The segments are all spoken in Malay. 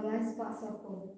lai spa soko.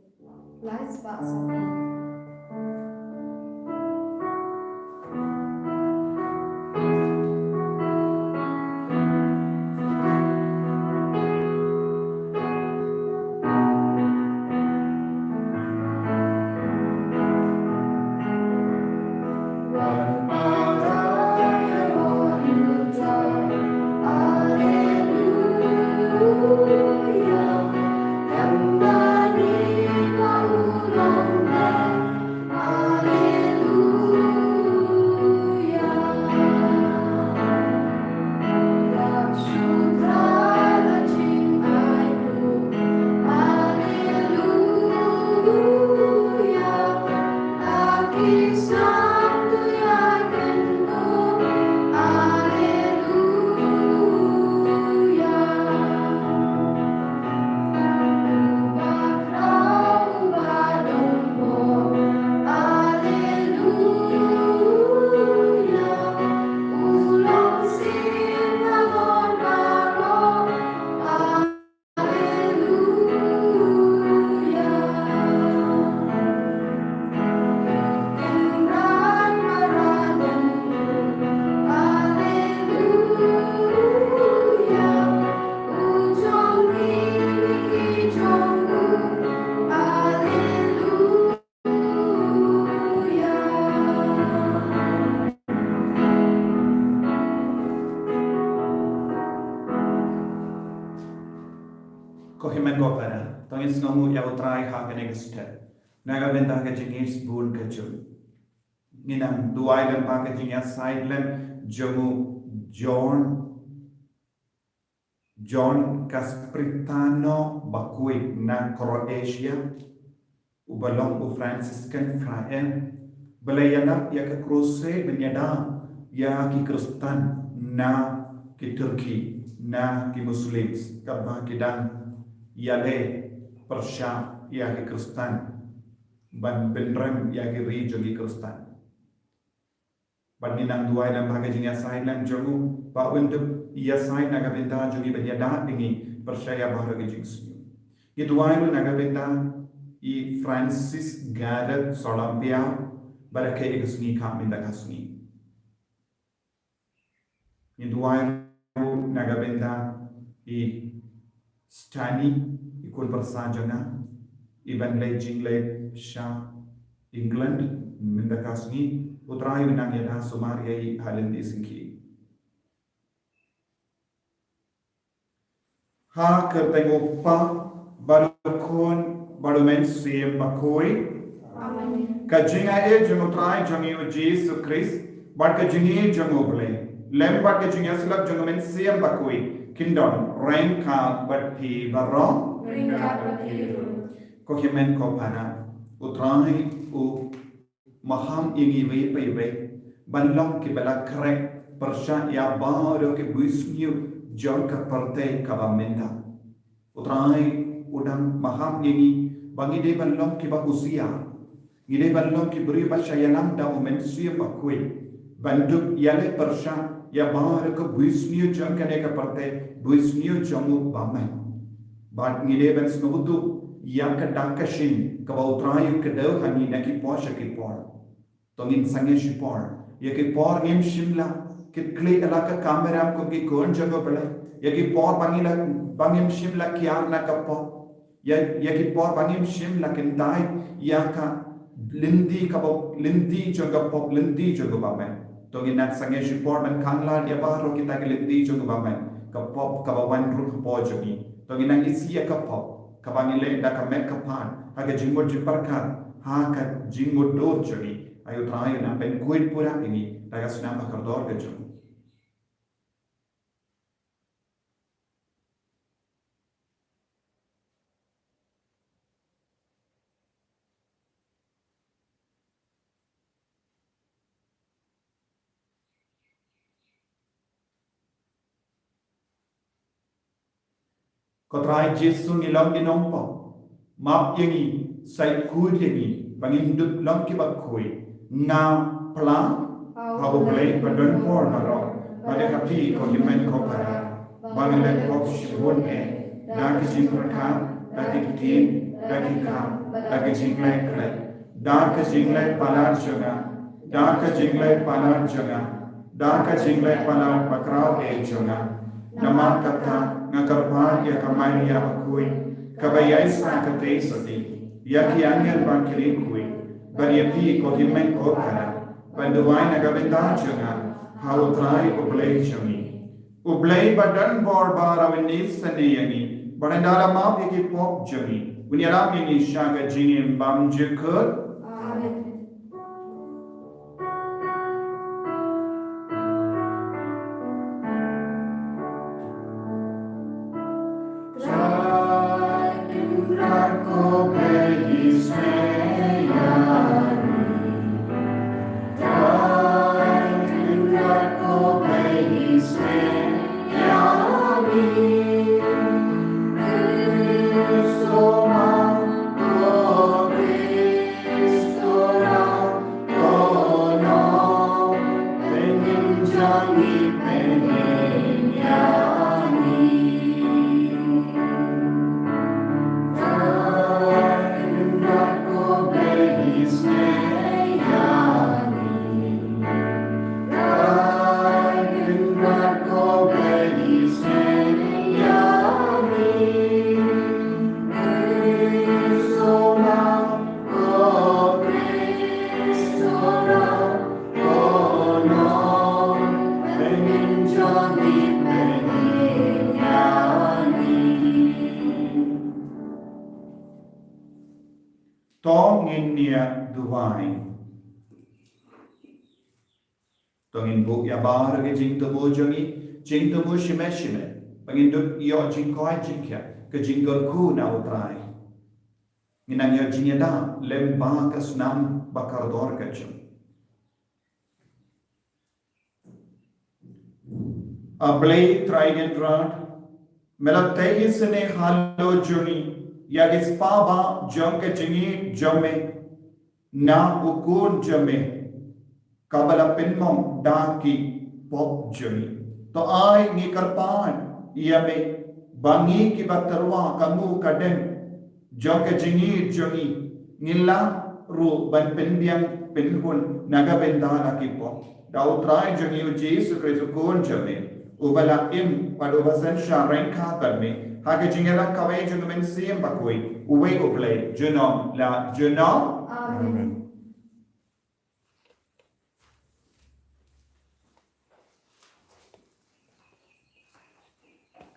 Kohimen gopara, tangin snamu ya utrai ha kenegiste. Naga benda ke jingis bun kecil. Ninam duai dan pakai jingya side lem jamu John Caspritano Bakui na Croatia ubalong u Franciscan Friar belayana ya ke kruse benyada ya ki Kristen na ki Turki na ki Muslims kabah kidang yale Persia ya ki Kristen ban benrem ya ki region ki Kristen ban ninang duai dan pakai jingya side lem jamu pa untuk ia side naga benda juga benyada dingi percaya bahwa kejingsi. Itu wayu naga benda i Francis Garrett Solampia barakai ikasni kami dakasni. Itu wayu naga benda i Stani ikut persajana iban lejing le Shah England mendakasni utrayu nang yada Somalia i halindi singki. Ha kerteng uppa barukon barumen siem bakoi kajinga e jungutrai jangi o Jesus Christ bad kajingi junguble lem bad kajinga selak jungumen siem bakoi kingdom reign ka batti barro ko himen ko para utrai u maham ingi ve pe ve banlong ki bala krek persha ya baro ke buisniu John ka partai kabamenda utrai udang maham ini bangi de balong ki bahusia ngide balong ki beri bashayanam da umen suya bakui banduk yale persha ya bar ka buisniu John ka ne ka partai buisniu jamu bamai bad ngide ban snubutu ya ka dakashin ka utrai ka de hani na ki posha ki por tongin sange shi por ya ki por ngem shimla Kli alaka kamera ko ki kon jago pala ya ki por bangim shim la kiar na kapo ya ki por bangim shim la kentai ya ka lindi jago pop lindi jago bamen to ginak sange shi por man kangla ya baro kita ke lindi jago bamen ka pop ka bawan ru po jagi to ginak isi ya ka pop ka bangile da ka mek ka pan ha ka jingmo jiparkan ha ka jingmo dor jagi ayo try na ben kuit pura ini daga sunam bakardor ke jago Kotrai Jesu ngilang ginompo map yangi sai kud yangi bangindut lang ki bakoi nga plang habu play padon por maro pada kapi ko himen ko para bangilen ko shibon e na ki jin perka lagi tin, lagi kam, lagi jinglai krai. Da ka jinglai palar jaga, da ka jinglai palar jaga, da ka jinglai palar pakrau jaga. Nama kata ngakarpan ya kamai ya akui, kabayai sa kate sati, ya ki angel bangkiri kui, bariapi ko himai ko kara, banduai nagabenda jaga, hautrai ublay jami. Ublay badan borbar awinis sanayani, barandara ma piki pop jami, unyaram ini syaga jingin bam jekut. Amen. Tongin buk ya bar ke jing temu shime shime. Pangin duk yo jing koi jing kya ke jing ku na utrai. Minang yo jing yada lem ba ka snam bakar dor ka jum. Ablay trigen rad melate isne halo juni ya gispa ba jom ke jingi jome na ukun jome kabala pinmom daki pop jumi to ai ni karpan ia me bangi ki batarwa kamu kadem joke jingi jumi ngilla ru ban pinbiang pinhun naga bendana ki pop dautrai jumi u jesu kristo kon jumi ubala im padu basan shareng ka kadme hage jingela kawai jungumen siem bakui uwe uplay junom la junom amen.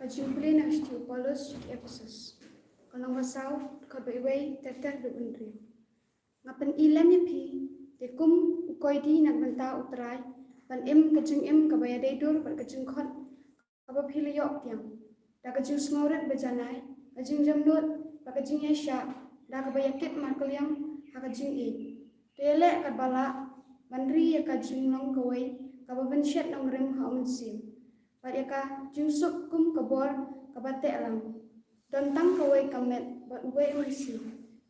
Kajumplin ang Paulus di Ephesus. Kanang wasaw kabaiway teter do undri. Ngapan ilam yapi tekum ukoy di nagbanta utray pan im kajung im kabaya dedur pan kajung khot kabaphilayok tiang. Da kajung smoret bajanay kajung jamnut pa kajung yasha da kabayakit markalyang ha kajung e. Tele kabala manri ya kajung long kaway kababensyat nang rem ha umsim. Pariaka jungsuk kum kabor kabate alam don tang kawai kamet bat uwe urisi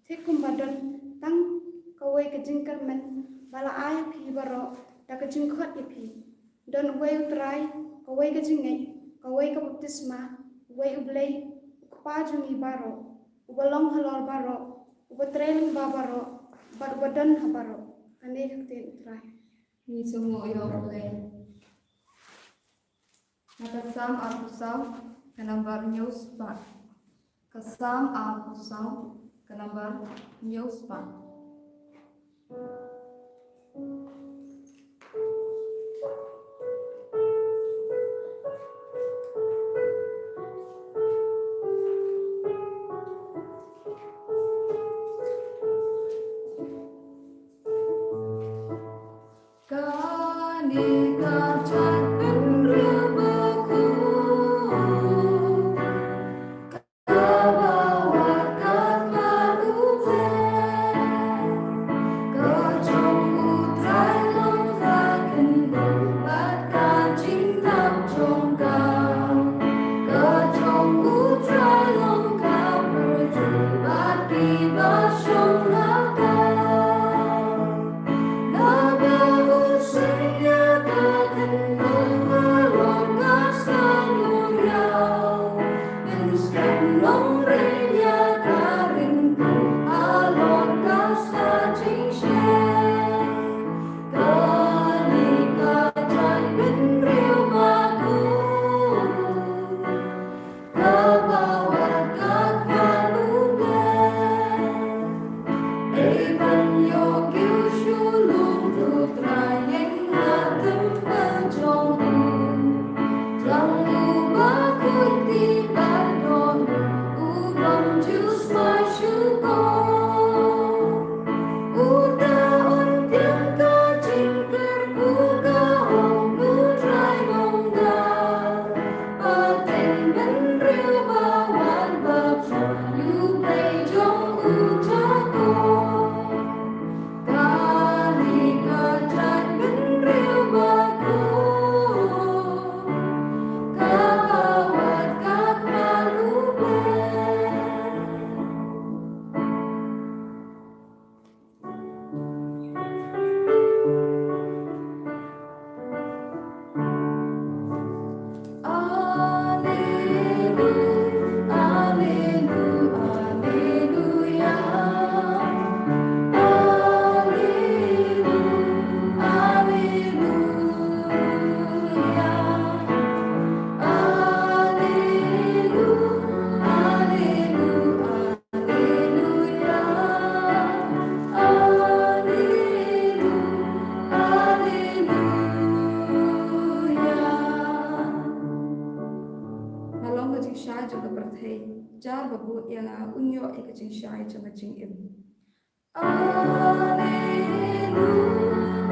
tekum badon tang kawai kejingkar men bala ayah pi baro da kejingkot ipi don uwe utrai kawai kejingai kawai kabaptisma uwe ublay ukpajungi baro ubalong halor baro ubatrailing babaro bat ubadon habaro kane kakten utrai ni semua yo ublay Nakasam apusau kanambar news pa. Kasam apusau kanambar news pa. Long thei jar babu yanga unyo ekaching shai changaching im. Alleluia,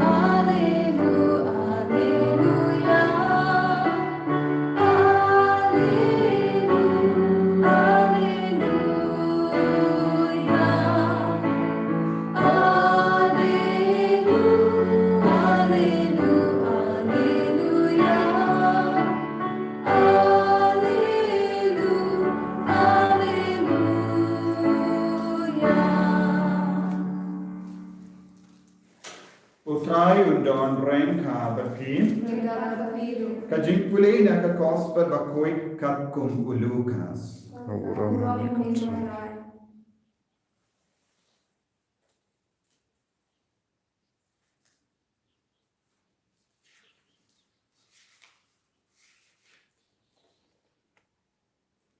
alleluia, alleluia. Utrai undon rain ka berpi. Ka jingpuli na ka gospel bakoi kat kum ulukas.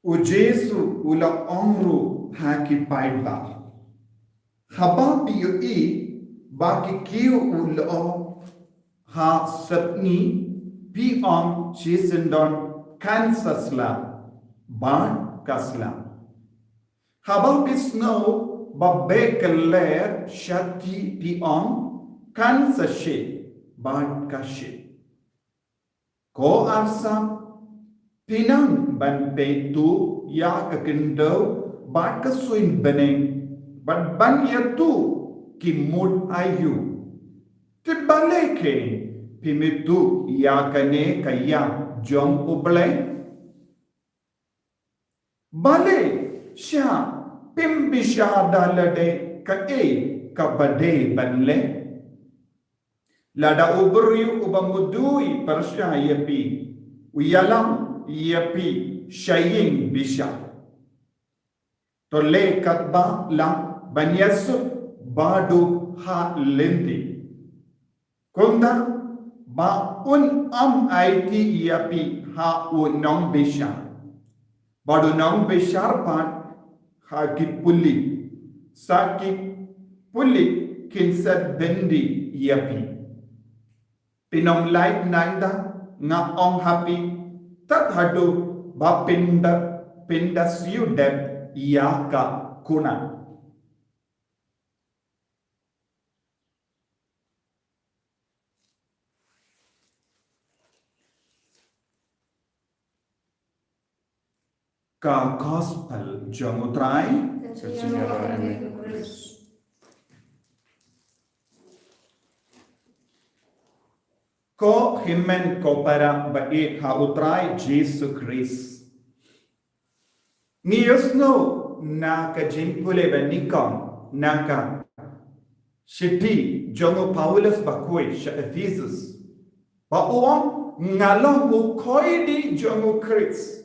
O Jesu ula omru haki paidba. Haba piyo I baki kiu ulo ha sapni pi om chisendon kansasla ban kasla. Haba pisno babbe kaler shati pi om kansashe ban kashe. Ko arsam pinang ban petu ya kekendo ban kasuin beneng ban ban yatu kimud ayu tibaleke pimitu ya kane kaya jom uble bale sha pimbisha dalade ka kabade banle lada ubru ubamudui persya yapi uyalam yapi shayin bisha tole katba la banyasu badu ha lendi kunda ba un am it yapi ha unong bisha badu nong bishar pan ha kipuli saki puli kinsat bendi yapi pinong light nanda nga ong happy tat hadu ba pinda siu deb yaka kuna ka gospel jomutrai ko himen ko para ba ha utrai Jesus Christ Niyosno na ka jimpule ba nikom na ka shiti jongo Paulus ba koi sha Ephesus ba uang ngalong u koidi jongo Christ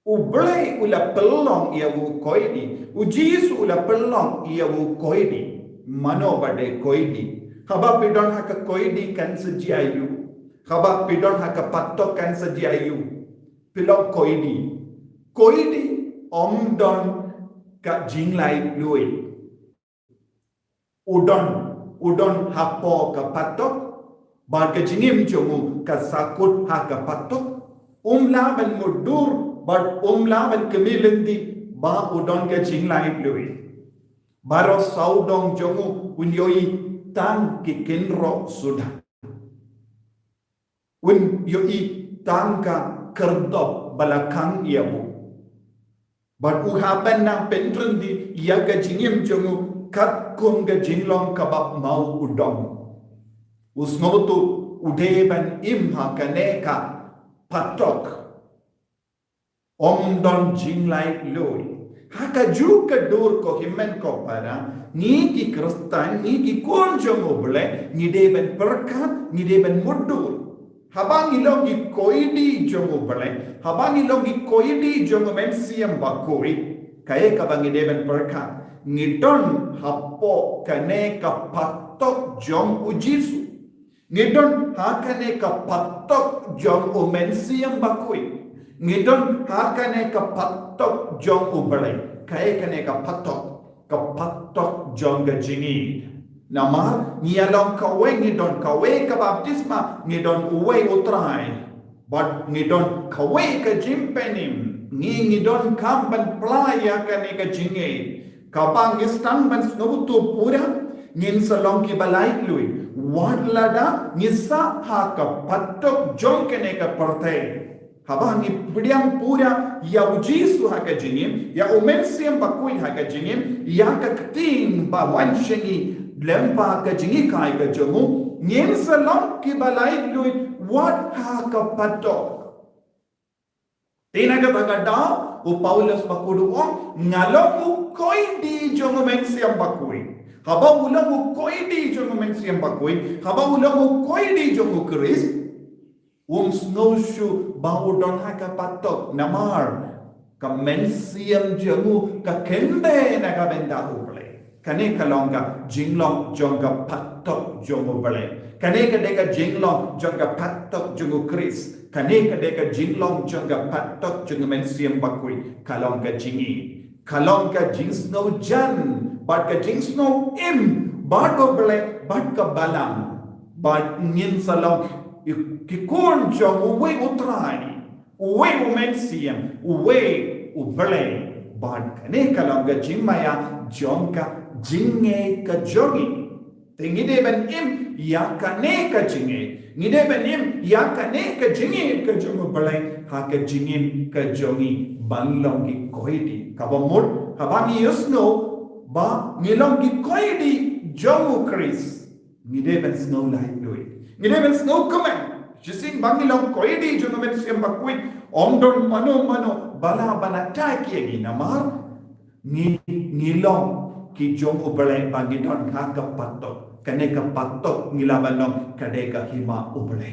ublay ula pelong ia u koidi u Jesus ula pelong ia u koidi mano bade koidi haba pidon ha ka koidi kan seji ayu haba pidon ha ka patok kan seji ayu pilok koidi om don ka jinglai lui udon hapo ka patok bar ka jingim jomu ka sakut ha ka patok laban mudur bar laban kemilendi ba udon ka jinglai lui baro saudong jomu unyoi tan ki kenro sudah yoi tan ka kerdop balakang iabu But uhaban na pentrendi yaga jingim jongu kat kum ga jinglong kabab mau udong. Usnotu udeban imha kaneka patok. Don jinglai loy. Haka juga dur ko himen ko para ni ki kristan ni ki konjong oble ni deben perkat ni deben mudur. Habang ilong gi koidi jongo bale habang ilong gi koidi jongo mensiam bakoi kae kabang ideben perka ngidon hapo kane ka patok jong ujisu ngidon hakane ka patok jong mensiam bakoi ngidon hakane ka patok jong ubale kae kane ka patok jong ga jingi Nama nialong kawe ngidon kawe ka baptisma ngidon uwe utrai but ngidon kawe ka jimpenim ngi don kam ban playa kaneka jinge kabang istang ban snobutu pura ngin salong ki balai lui wad lada ngisa ha ka patok jong kaneka parte habang ipidyang pura ya ujisu ha ka jingim ya umensiam bakui ha ka jingim ya ka kting ba wanshengi lempa ka jingi kai ka jomu ngin salong ki balai lui wad ha ka patok tinaga bagada o Paulus bakuduong ngalomu koi di jongo mensiam bakui haba ulamu koi di jongo mensiam bakui haba ulamu koi di jongo Chris snowshoe bau don haka patok namar ka mensiam jongo ka kende naga benda uble kane kalonga jinglong jonga patok jongo bale kane kadeka jinglong jonga patok jongo Chris kane kadeka jinglong jonga patok jongo mensiam bakui kalonga jingi kalonga jing snow jan but ka jing snow im bago bale but ka balang but ngin salong kikon jong uwe utrani uwe umensiam uwe ubale but kane kalonga jingmaya jonga jinge ka jongi Tingide ban im ya kane ka jinge ngide ban im ya kane ka jinge ka jongo balai ha ka jingim ka jongi banlong ki koidi kabamut habani yusno ba ngilong ki koidi jongo Chris ngide ban snow light lui ngide ban snow comment jising bangilong koidi jongo men siam bakwit omdon mano bala bana taki gi namar ngilong ki jong ubale bangidon ha ka patok kane ka patok ngilabanong kade ka hima ubale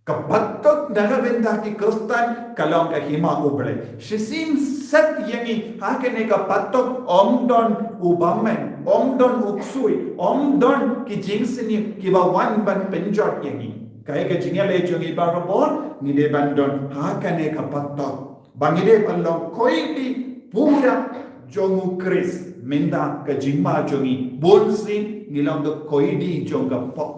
ka patok nagabenda ki kristan kalong ka hima ubale shisim set yangi ha kane ka patok omdon ubamen omdon uksui omdon ki jingsini ki ba wan ban penjot yangi kaya ka jingale jongi barabor ngide bandon ha kane ka patok bangide palong koiti pura jongu Chris minda ka jingma jongi bonsin ngilang do koidi jonga pop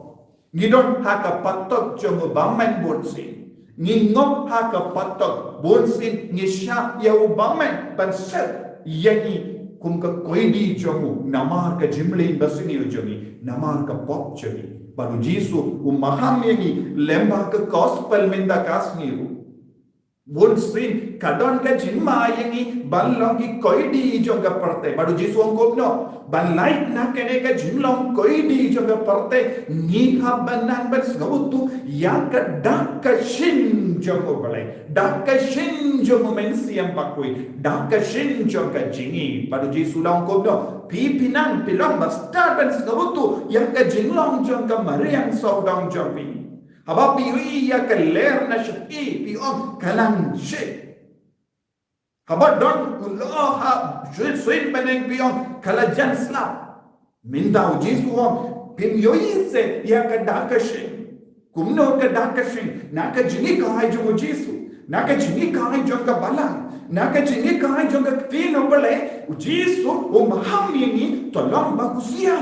ngidon haka patok jongo bangmen bonsin ngingop haka patok bonsin ngisha ya ubangmen banset yani kum ka koidi jongu namar ka jimle basini jongi namar ka pop jongi baru jisu umaham yani lemba ka gospel minda kasniru bonsin kadon ka jimma yangi banlong ki koidi jonga parte baru jisu angkop no ban light na kene ka jimlong koidi jonga parte ni ha banan bas gabutu ya ka dak shin jongo bale dak shin jongo mensiam bakui dak shin jonga jingi baru jisu lang angkop no pipinan pilong basta bas gabutu ya ka jimlong jonga mariang saudang jambi haba piwi ya ka ler na shiki piom kalang shit haba don ulo ha swin beneng piom kala jan slap minda ujisu om pim yoi se ya ka dakashin kumno ka dakashin naka jini ka hai jo ujisu naka jini ka hai jo ka balang naka jini ka hai jo ka tino bale ujisu o maham yingi tolong ba kusia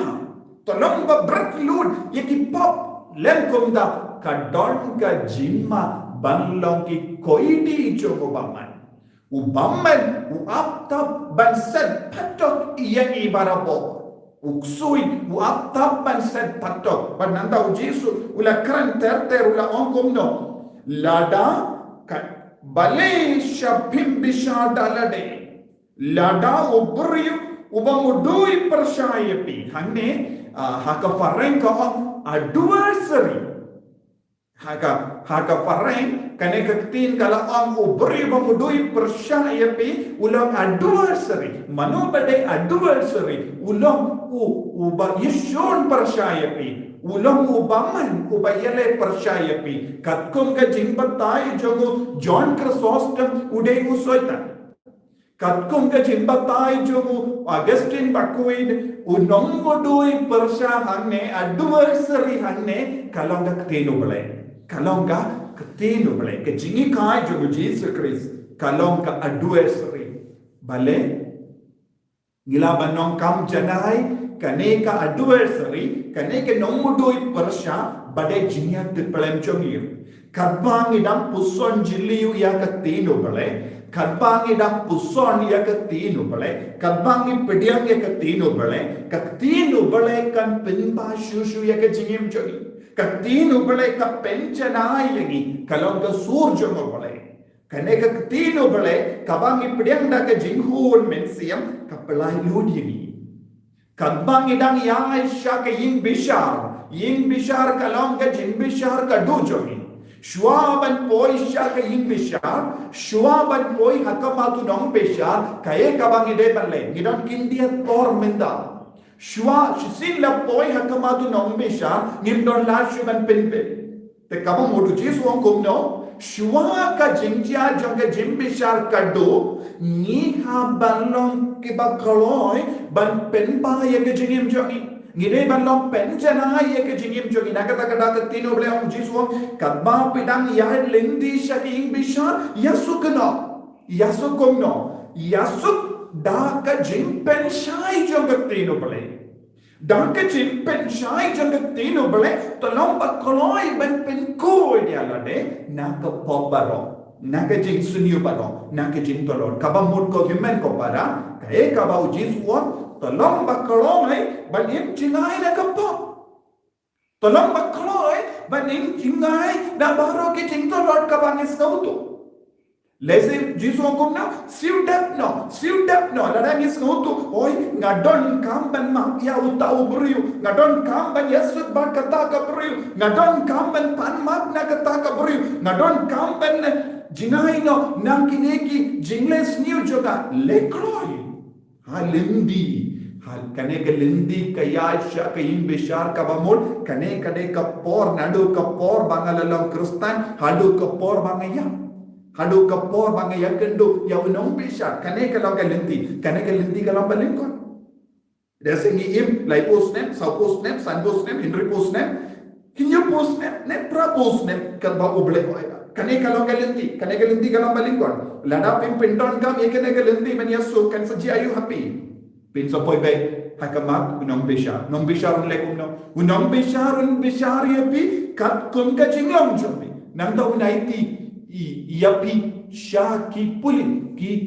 tolong ba bratlud yaki pop lem kumda kadon ka jimma banlong ki koidi jongo baman ubaman uaptap banset patok yang ibarabo uksui uaptap banset patok bananda ujisu ula kran terter ula ongkomno lada bale shapim bishada lade lada ubriyu ubamudui persyayapi hangne haka fareng ka adversary haka fareng kane kaktin kala ang ubri bamudui persya pi ulang adversary mano bade adversary ulang uba yishon persya pi ulang ubaman ubayale persya pi katkum ka jimbatai jogo John Chrysostom ude usoita katkum ka jimbatai jogo Augustine Bakuid unongudui persya hangne adversary hangne kalonga ktino bale kalonga ktino bale ke jingi kai jogo Jesus Christ kalonga adversary bale ngila banong kam janai kane ka adversary kane ke nongudui persya bade jinya te pelem chongir kabang idam puson jiliu ya ktino bale Kadbangi dang puson ya ke tinu bale, kadbangi pediang ya ke tinu bale, ka tinu bale kan pinpa shushu ya ke jingim jogi, ka tinu bale ka penchana yangi, kalong ka surjo mo bale, kane ka tinu bale kabangi pediang da ke jinghul mensiam ka pelai lud yangi, kadbangi dang ya Aisha ke ying bishar kalong ka jing bishar ka du jogi. Shuaban poi sya ka yin bishar, shuaban poi hakamatu nong bishar, kaya kabang ide banle, ngidon kindia tor menda. Shua shisin la poi hakamatu nong bishar, ngimdon la shuban pinpe. Te kabang modu jisu ang kumno, shua ka jingjia jong ka jim bishar kado, ni ha banlong kiba kaloi, ban pinpa ya ka jingim jongi. Ngide banlong penjana ye ke jingim jogi nakata kata tino ble om jiswo kadma pidang ya lendi shaking bishar yasukno yasuk da ka jing pen shai jong tino ble da ka jing pen shai jong tino ble tolong bakoloi ban pen ko dia lade naka pobaro naka jing sunyu baro naka jing tolon kabamut ko himen ko para kae kabau jiswo tolong bakaloi banim jingai na kapop tolong bakaloi banim jingai na baro ke jingto lord kabangis kautu lese jisu angkum na siudap no ladangis kautu oi ngadon kamban mak ya utau beriu ngadon kamban yesut bar kata ka beriu ngadon kamban pan mak na kata ka beriu ngadon kamban jingai no nangkineki jingles new joga lekloi halindi hal kane ka lindi ka yasha ka yin bishar ka bamul kane kade ka por nadu ka por bangalalong kristan hadu ka por bangaya kendo ya unong bishar kane ka long ka lindi ka long balingkon dese ngi im lai posnem sau posnem san posnem henry posnem kinyo posnem ne pra posnem ka ba uble kane ka long ka lindi ka long balingkon lada pim pindon kam ye kane ka lindi man yasu kan saji ayu happy Pin so poi be hakamat unong bishar lekum no unong bishar yapi kat kum ka jinglong jobi nang ta unaiti yapi sha ki pulin ki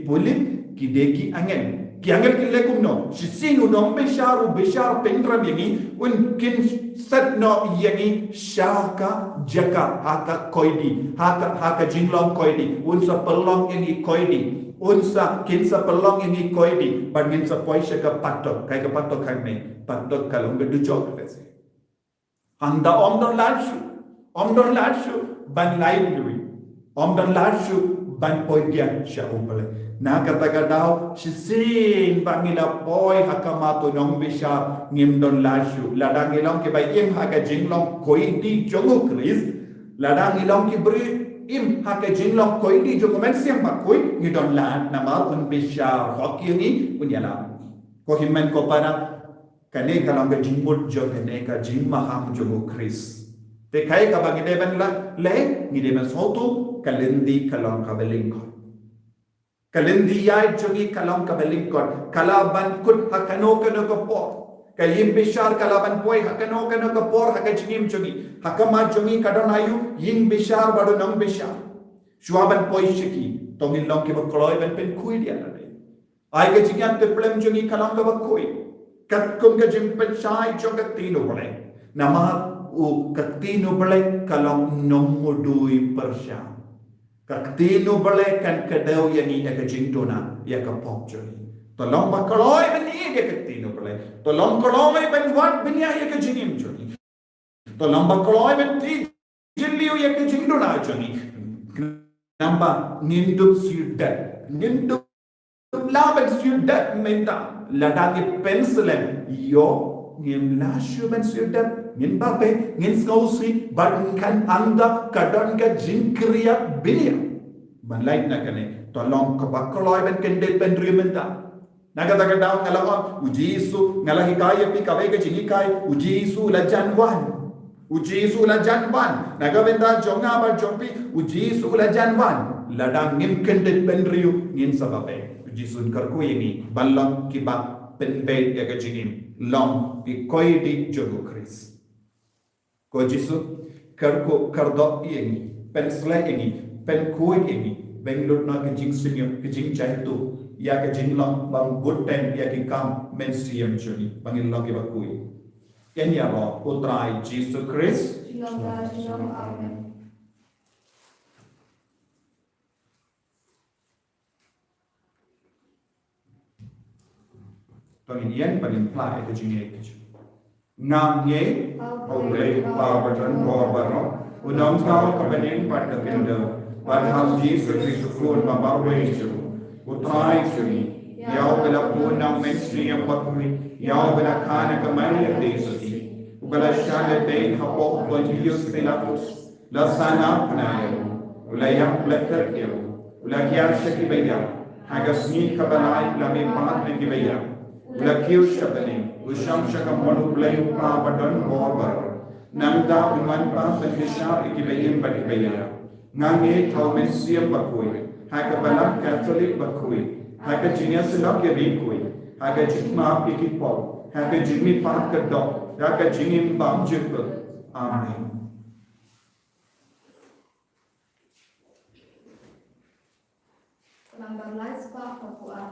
pulin ki deki angel ki lekum no shisin unong bishar pendram yangi un kin sat no yangi shaka jaka haka koidi haka jinglong koidi un sa pelong yangi koidi unsa kinsa pelong ini koidi bangin sa poisha ka patok kai ka patok kai me patok kalong ga dujok pese anda om don lashu ban lain lui om don lashu ban poidia sha umpale na kata gadao shisin bangila poi hakamato nong bisha ngim don lashu ladang ilong ke bai im haka jinglong koidi jongo kris ladang ilong ki beri im haka jinglong koi di jo komen siang makoi ni don la nama un bishar hoki ni unyala ko himmen ko para kane kalang ga jingmut jo kane ka jing maham jo kris te kai ka bagi de ban la le ni de men sotu kalendi kalang ka belingko kalendi ya jogi kalang ka belingko kalaban kut hakano ko po kayim bishar kalaban poi hakano ka por hakajim jogi hakama jogi kadonayu ying bishar badu nong bishar shuaban poi shiki tongin long ke bakloi ban pen kui dia nade ai ke jingan te plem jogi kalam ka bakoi kat kum ka jim pen shai joga tino bole nama u katino bole kalam nong modui persha katino bole kan kadau yani ka jingtona ya ka pok jogi tolong bakaloi bani ke katino bole tolong koloi ban wat bania ya ka jingim jogi tolong bakaloi ban ti jilliu ya ka jingtona jogi namba ngindup laban sudah minta ladangi penselen yo ngin lashu ben sudah ngin bape ngin skausi bahkan anda kadang ka jingkriya bilia ban lain na kane tolong kabakoloi ben kendel ben rimenta naga taga daw ngalawa ujisu ngalahi kaya pi kawe ka jingi kai ujisu la janwan naga benda jonga ba jompi ujisu la janwan ladang ngim kendel ben riu ngin sababe ujisun karku ini ballang kiba penbe ya ka jingim long di koi di jogo kris ko jisu karku kardo ini pensle ini pen kui ini Benglot na ke jing sinyo ke jing chai tu ya ke jing long bang good ten ya ke kam men siam chuni bangin long ke bakui. Ken ya ba utrai Jesus Christ. Amen. Bangin yen bangin pla ke jing ye ke Nam ye Oblay Barberton Barbaro Unong Tao Kabanin Patakindo Badham Jesus Christ Food Mabawaiju Utrai Chuni Yao Bela Punam Mesri and Bakuri Yao Bela Kana Kamaya Desati Ubala Shale Bain Hapok Bonjus Filapus La Sana Panayo Ulayam Letakio Ulakia Shakibaya Hagasni Kabalai Lami Pat Nagibaya Ulakiu Shabani Usham Shakamonu Blay Papadon Borbar Namda Uman Pa Patisha Ikibayim Batibaya Nange Taumensiam Bakui Hakabala Catholic Bakui Hakajinia Silaki Rikui Hakajima Pikipol Hakajimi Pakadok Hakajimim Bamjipul. Amen. Number last part of Quran.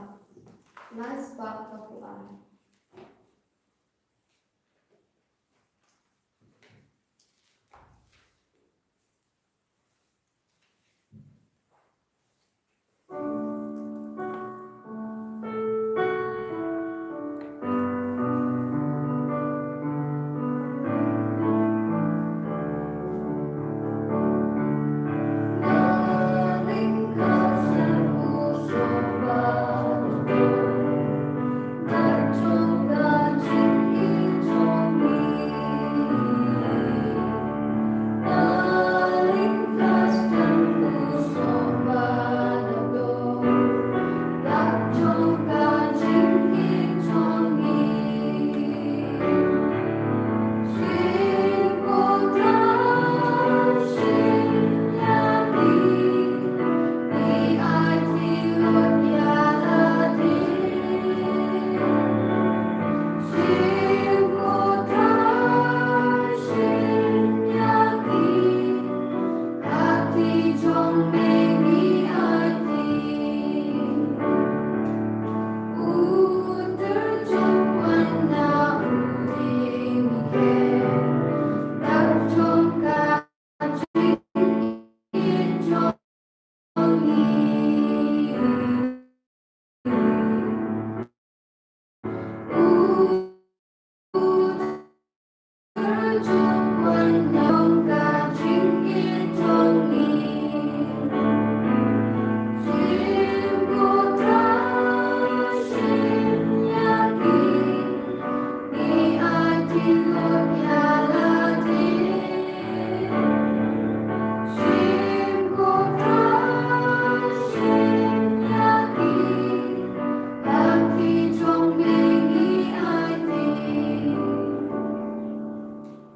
Last part of Quran.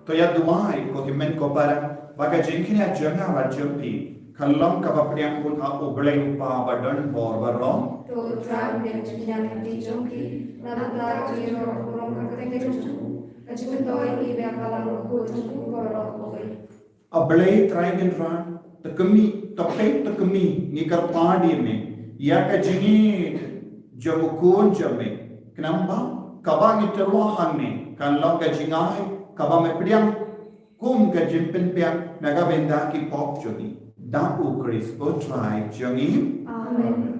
Toya duai ko himen ko para baga jingkina janga wajumpi kallam kapapriang kun ha oblay pa badon borbarom To drive them to Yanati Jonki, Nabla Jiro, Roma Kateku, Kachimandoi, Ibakalam, Kutu, Borokoi. oblay traigin ran the kami nikar padi me ya ka jingi jamukun jame knamba kabang iterwa hanne kallam ka jingai kaba me priang kum ka jimpen piang naga benda ki pop jodi da u Chris o try jangi. Amen.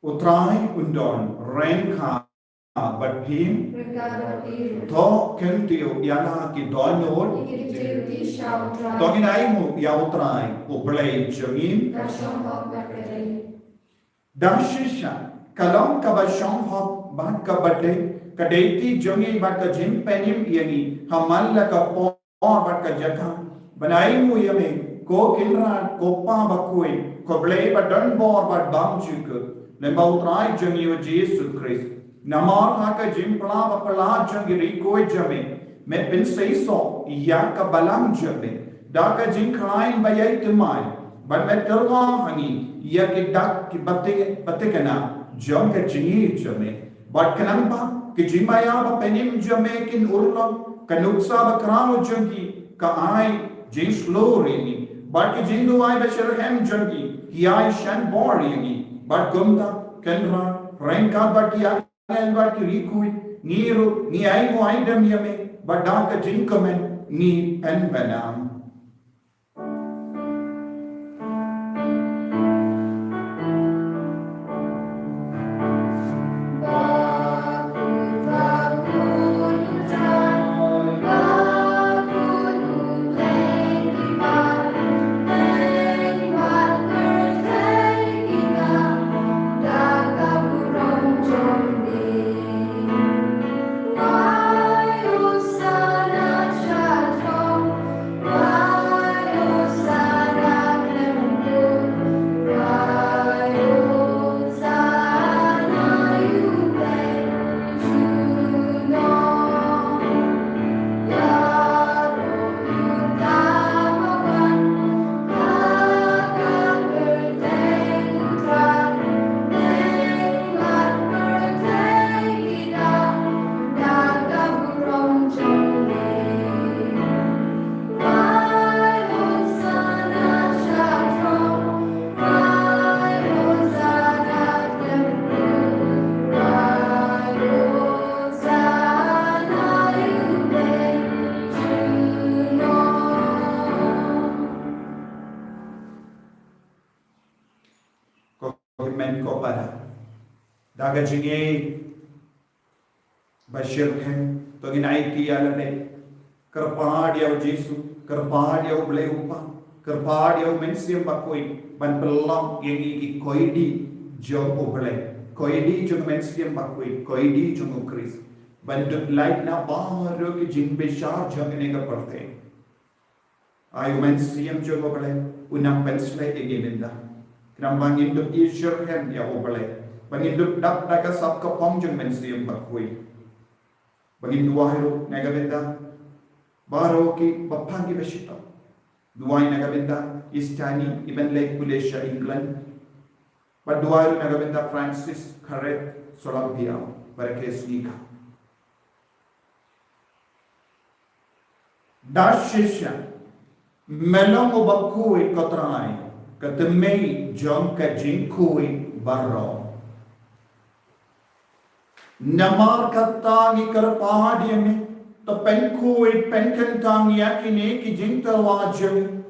Utrai undon renka badpim Regarding Iru, to kentio yana ki donor Ikiti shall drive, Toginai mu ya utrai oblay jangi Kashon of Bakari, Dashisha kalam kabasham hop bat kabate kadeti jangi bat ka jim penim yani hamal la ka por bat ka jaka banai mu yame ko kinra ko pa bakui ko blay badan bor bat bam chuk lemba utrai jangi o Jesus Christ namar ha ka jim pla bapla jangi ri koi jame me pin sei so ya ka balam jame da ka jing khain bayai tumai but me terwa hani ya ki dak ki batte kana jom ke jingi jome but kenapa ke jimaya ba penim jome kin urlo kanuksa ba kramo jongi ka ai jing slowri ni but ke jingu ai ba sherhem jongi hi shan bori ni but gumta kenra renka ba ki an ba ki rikui niru ni ai mo ai dem yame but da ka jinkomen ni pen benam men ko pada daga jinge bashir hem to ginai ki ala ne kerpad ya jisu kerpad ya ble upa kerpad ya mensiam bakoi ban pelam yang iki koidi jo oble koidi jo mensiam bakoi koidi jo kris ban dut light na baharo ki jing beshar jangene ka parte ayu mensiam jo oble unam pensle egeminda Nam bangin duk Israel ya obale, bangin duk dak daga sab ka pongjeng mensiam bakui, bangin dua hero negabenda, baro ki bapang ki beshita, dua negabenda Istani Ibn Lake Malaysia England, but dua hero negabenda Francis Karet Solampia, barakes nika. Dashisha melong obakui kotrai. Katemei jom ka jinkui barro. Namar katangi karpadi me to penkui penkantangi yakine ki jintalwajami.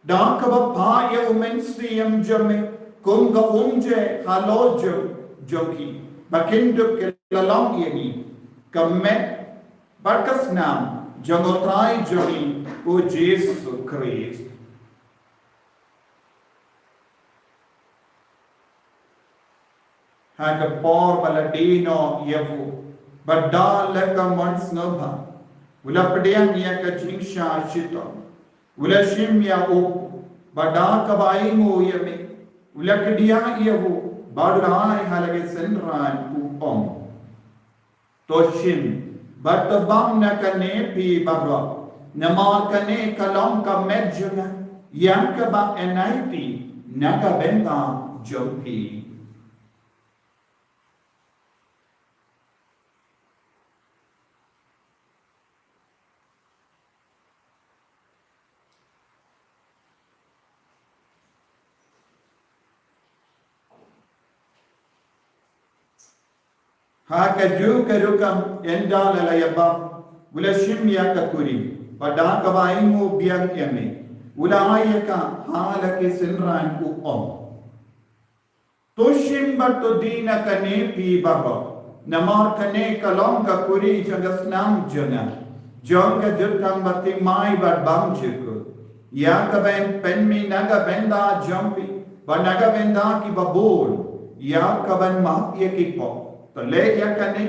Dakaba pa ya umensiam jame kunga unje halojo joki bakindu kelalong yani kamet barkas nam jangotrai jami o Jesus Christ. Haka por baladino yavu badal leka mons nobha ula pediang ya ka jingsha shito ula shim ya up bada kabai mo yame ula kedia yavu badulai halage senran upom toshim batabam na kane pi barwa namar kane kalom ka medjuna yang ka ba enaipi naka benta jopi Haka ju kerukam endal layabam ula shimya kakuri pada kabaimu biang yame ula ayaka halake sinran upom toshim batto dina kane pi baba namar kane kalong kakuri jangasnam jana janga jutang bati mai bad bam jiku ya kaben penmi naga benda jampi banaga benda ki babul ya kaban ma yekipo to le ya kane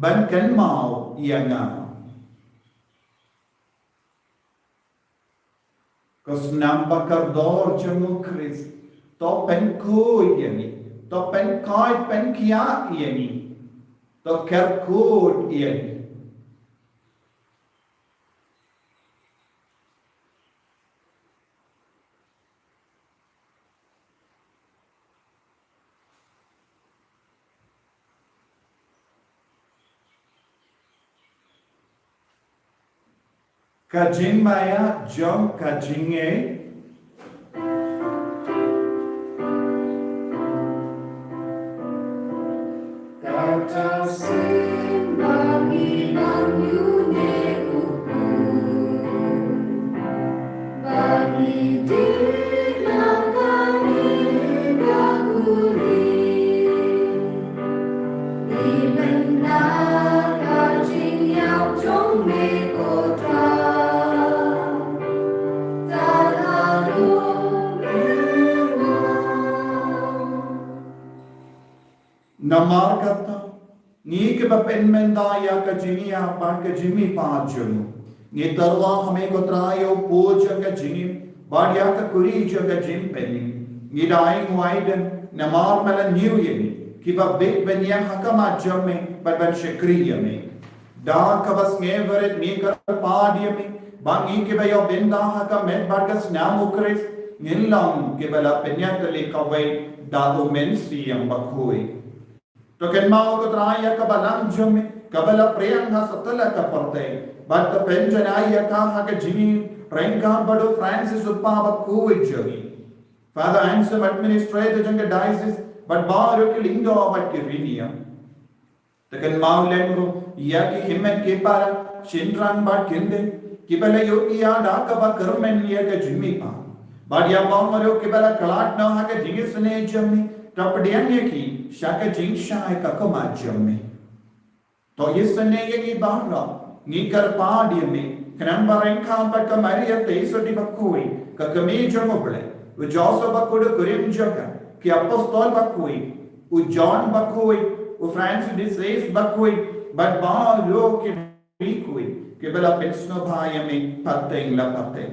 ban kan mau ya nga kos nam bakar dor jamu kris to pen ko yani to pen kai pen kia yani to ker ko yani Kajing maya jom kajinge Kata sembah bilang yuneku bagi dia kami bakuri di benak kajing yang trong mekotra tak ada namar kata ni ke bapen mendaya kajingia par kajimi pajunu ni tarwa hame kotrayo puja kajini badya ka kuri jaga jin penning ni dying widen namar mala new yeni ki ba big benyam hakama jamme ban shakriya me da kabas ngeveret ni kar padiya me bangi ke bayo benda haka met bargas namukres ngilang ke bala penyam tali kawai da omensi yang bakhui तो केन्माओ को त्राया का बलाम जमे कबला प्रियंगा सतला का परते बट पेंजनाया का हके जिमी प्रेंका बडो फ्रांसिस उपा बकुवे जमी फादर आंसर एडमिनिस्ट्रेटर जंगे डायसिस बट बारो के लिंगो बट के रिनिया तो केन्माओ लेंगरो या की हिमेन के पारा शिंद्रान बट किंदे किबले यो या डा का बा करमेन या के जिमी पा बाडिया बामरो किबला कलाट न हके जिगिसने जमी टपडियांगे की शाका जिंगशाय का कमाजम में तो ये सने ये की बाहरा नी कर पाडिय में कनंबरें खां पर कमरिया तेसो दी बकुई का कमेजो मोबले उ जोसो बकुड कुरिम जगा कि अपोस्तल बकुई उ जॉन बकुई उ फ्रांसिस डिसेस बकुई बट बा लो के रिकुई कि बला पेट्सनो भाई में पत्ते इंगला पत्ते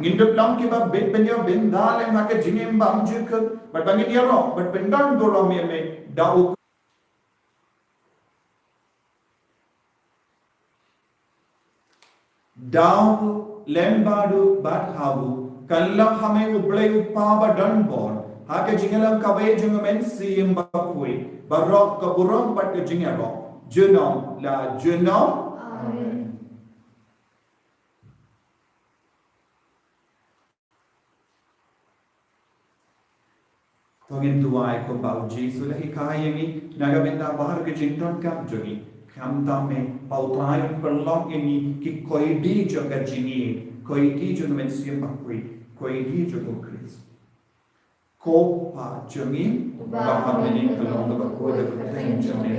गिंडुक लॉन्ग की बा बिट बनियो बिंदाले माके जिंगेम बामजुक बट बंगिया रो बट पिंडन दो रो में दाउ दाउ लेम्बाडु बाट हावु कल्ला हमें उबले उपाबा डन बोर हाके जिंगलम कवे जुंगमेन सीम बकुई बरोक कबुरम बट जिंगरो जुनो ला जुनो आमीन Tongin tuai ko bau Jesu lahi kaya ni naga benda bahar ke jington kam jogi kam tame bau tayon perlong ini ki koi di joga jingi koi di joga mensiam bakui koi di joga Kris ko pa jogi bahar menin kalong ba ko da kuteng jogi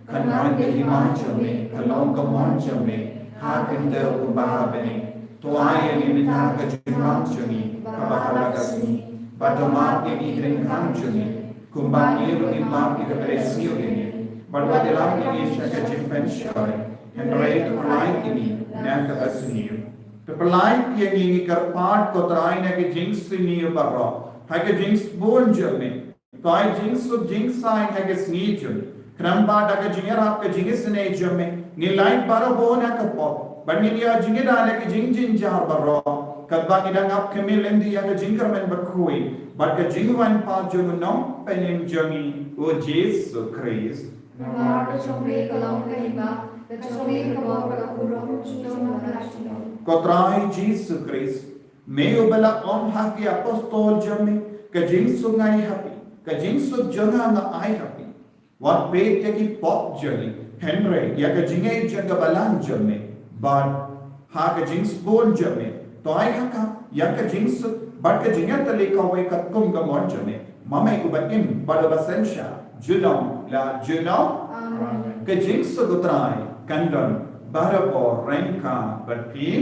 kanan ke hima jogi kalong ka mon jogi ha kende ko bahar menin tuai ni minta ka jington jogi ka bahar kasni Batomat yang ikrin kanjuni, kumbang iru imam ika presio ini, badwa dalam ini syaka jimpen syari, henry perlain ini, naka asniu. Perlain yang ini kerpat kotrain yang jinx siniu barro, hake jinx bon jami, toy jinx sub jinx sign hake snijun, krampa daka jinger hake jinx sine jami, nilain para bon hake pop, baniya jingir hake jing jing jar barro. Kadang idang ap kemilendi yang jingkar men berkui, barka jingwan pa jungu nom penim jungi o Jesu Christ. Namar kecombe kalong kaiba, kecombe kabau perakurong cunong nasional. Kotrai Jesu Christ, meu bela om haki apostol jami, ka jingsu ngai happy, ka jingsu janga na ai happy. What pay teki pop jali, Henry ya ka jingai janga balang jami, but ha ka jings bon jami. तो आई हका या का जिंस बट का जिंगा तले का वे का कुम का मौन जमे मामे को बकिम बड़ बसंशा जुनो ला जुनो का जिंस गुतराई कंडन बारपो रैंका बट्टी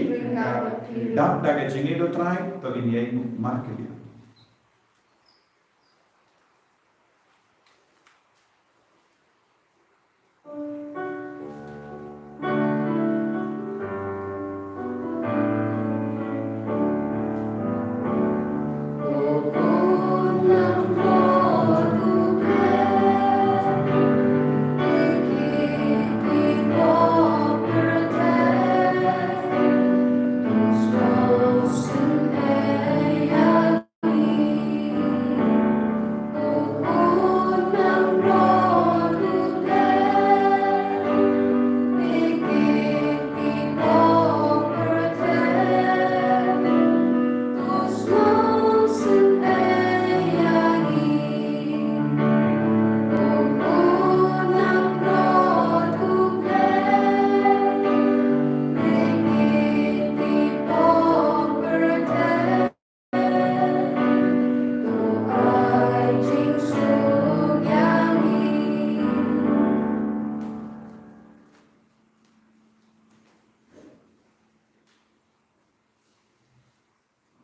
डाक डाक जिंगे गुतराई तो इन ये मार के लिए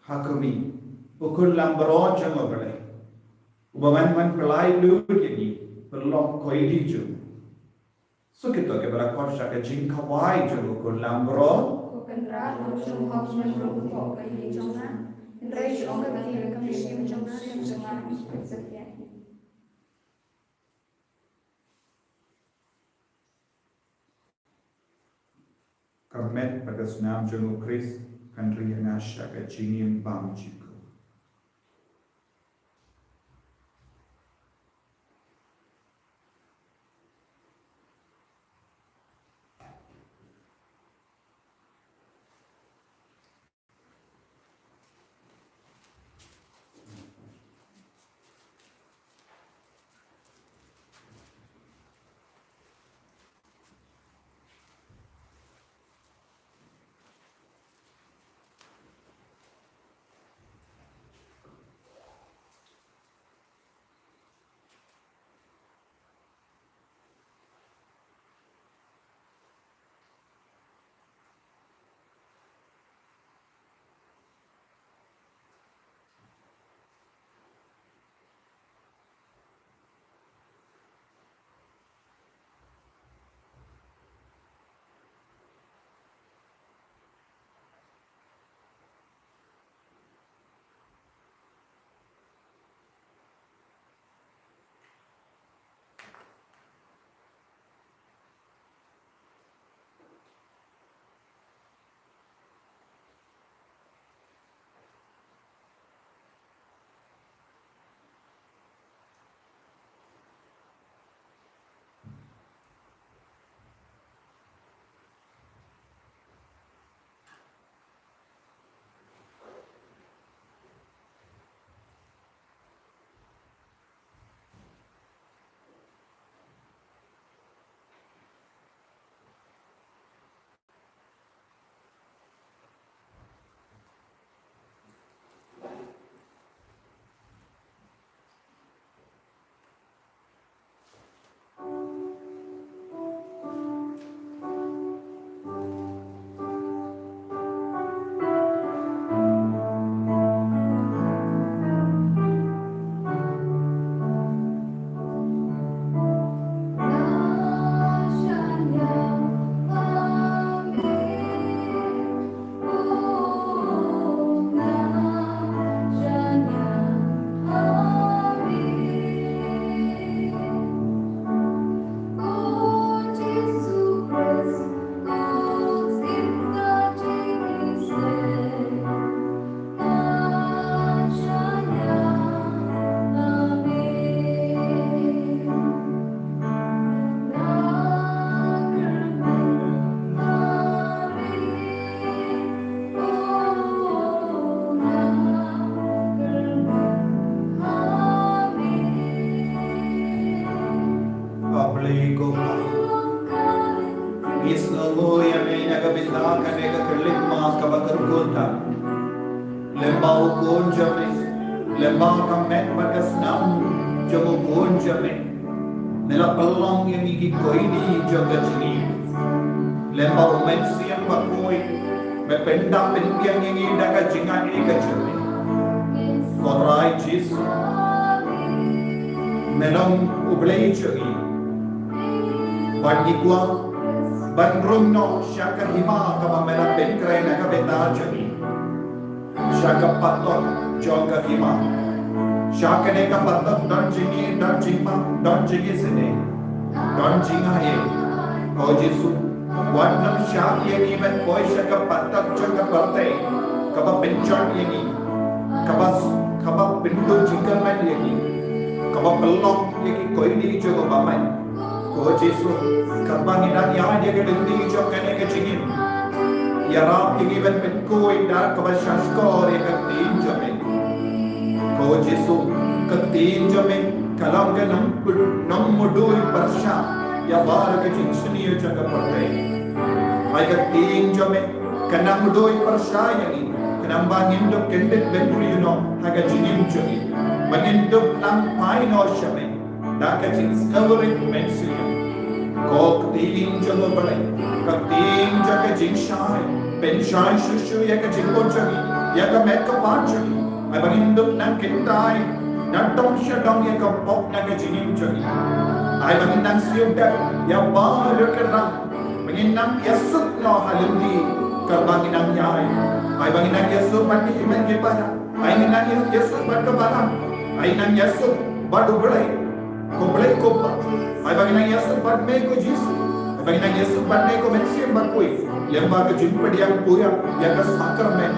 hakumi ukul lambro jango bale ubaman man pelai lu jadi pelok koi diju so kita ke bara kau syaka jingka wai jango ukul lambro Kendra langsung harus menurut kaya jangan Indrai jangan kaya kami siap jangan yang jangan seperti Karmet pada senam jango Kris country yang syaka jingim bam jiku lembau gonjame lembau kamet bagas nam jogo gonjame mela pelang yang igi koini joga jini lembau mensiam bakoi bependa pendiang yang indaga jinga ega jame kodrai jis melong ublei jogi badikwa bandrung no syaka hima kama mela penkrai naga beta jogi Shaka patot joga hima. Shaka nega patot don jingma don jingi sini. Don jinga he. Kau Jesu. Wanam shak yang iman boy shaka patot joga partai. Kaba pencon yang ini. Kaba pintu jingga man yang ini. Kaba pelong yang ini koi di joga baman. Kau Jesu. Kaba nginan yang dia kedendi joga nega jingin. Yarap yang iban penkoi dar kabasas kor yang ketin jamin. Kau Jesu ketin jamin kalam ke nam mudoi persha ya bar ke jinsuni jaga partai. Ay ketin jamin kanam mudoi persha yang ini kanam bangin dok kendet benturi haga jinin jamin. Bangin dok lang pai no jamin. Dah ke jins covering mensium. Kau ketin jaga balai ketin jaga jing shai pen shai shushu ya ka jing bon jagi ya ka met ka pat jagi ai bangin duk nang kintai nang tong sha dong ya ka pok na ka jingim jagi ai bangin nang siu da ya ba lu ka rang bangin nang yasuk no halindi ka bangin nang yai ai bangin nang yasuk pat ki men ke para ai nang yasuk pat ka bara ai nang yasuk badu belai ko belai ko pa ai bangin nang yasuk pat me ko jisu bagi nang Yesus badne ko mensiam bakui lemba ke jimpadi yang puya ya ka sakramen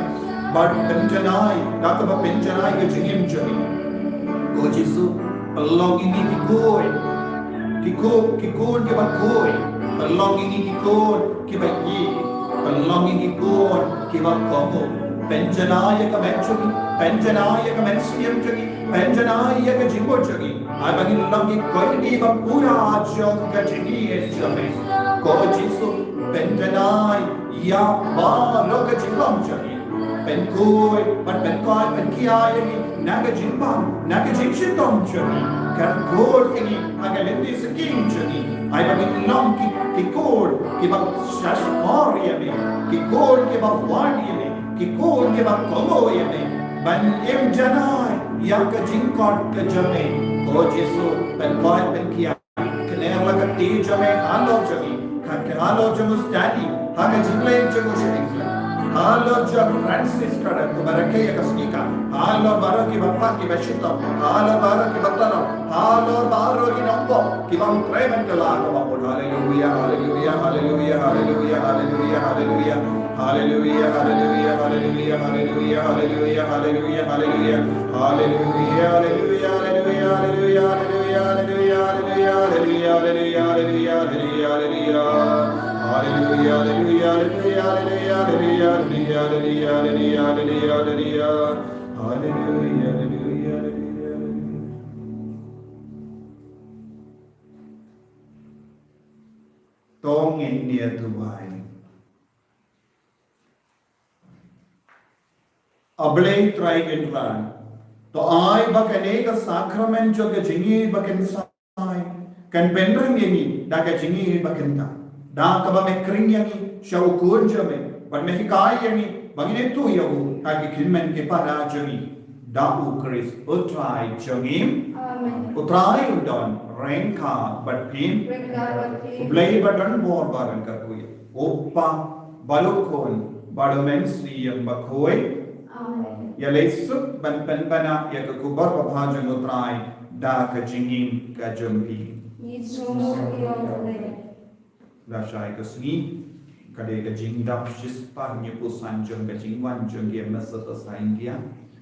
bad penjanai da ka penjanai ke jingim jani ko Yesu pelong ini dikoi kikon ke bakoi pelong ini dikon ke bagi pelong ini dikon ke bakomo penjanai ka menchuni penjanai ka mensiam jani penjanai ka jingbo jani ai bagi lang ki koi ni ba pura jong ka jingi jame ko Jisu penjanai ya ba lo ka jingbam jani pen koi pen kiai ni naga jingbam naga jingshitom jani kan kod ini aga lendi seking jani ai bagi lang ki kod ki ba shashmar yame ki kod ki ba wani yame ki kod ki ba komo yame ban em janai ya ka jingkot ka jame ko Jisu pen kiai kener la ka ti jame halo jami halo jamu stadi haga jingle jamu shedingla halo jamu Francis kada barake ya kasnika halo baro ki bappa ki bashita halo baro ki battana halo baro ki nambo ki bam tremen kala ko bappo hallelujah hallelujah hallelujah hallelujah hallelujah hallelujah hallelujah hallelujah hallelujah hallelujah hallelujah hallelujah hallelujah hallelujah hallelujah hallelujah hallelujah Tong in near to wine. Ablay try in run. To I bakane ka sacrament jo ka jingi baken sai kan benrang yangi da ka jingi baken ta da ka ba me kring yangi shau kun jame ban me kai yangi bangine tu yahu ka ki khilmen ke para jami da u kris utrai jangim Amen. utrai udon renka but pin blay badan bor baran ka kuy oppa balokon badomen siyam bakoi Amen. ya lesup ban bana ya ke kubar babhajan utrai da ka jingim ka jambi Yesus yole. la shai ka sni kade ka jingdap shispar ni pu sanjang ka jingwan jang ye masa ta saingia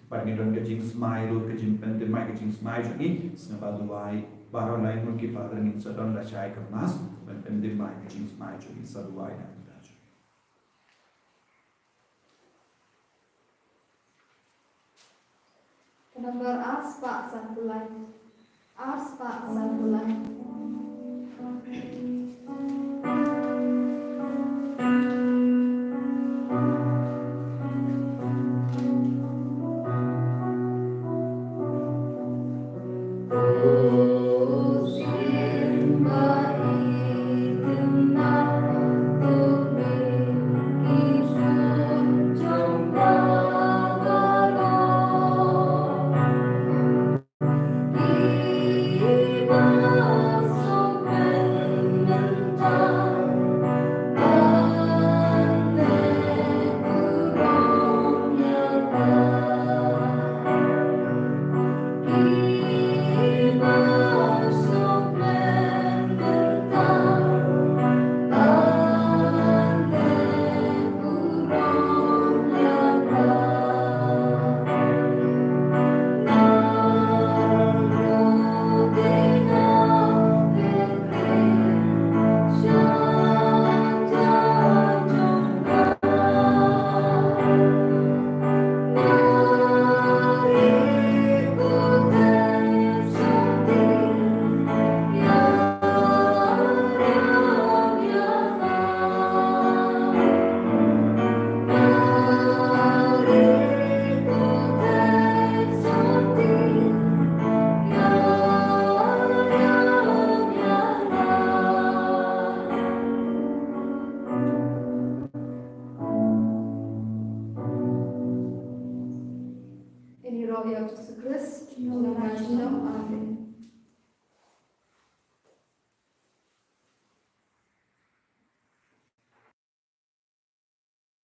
par ni don ka jing smile ro ka jing pen de mai ka jing smile ni snaba duai baro lai mun ki father ni sa don la shai ka mas ban pen de mai ka jing smile jang sa duai na Nomor aspa satulai. Aspa satulai.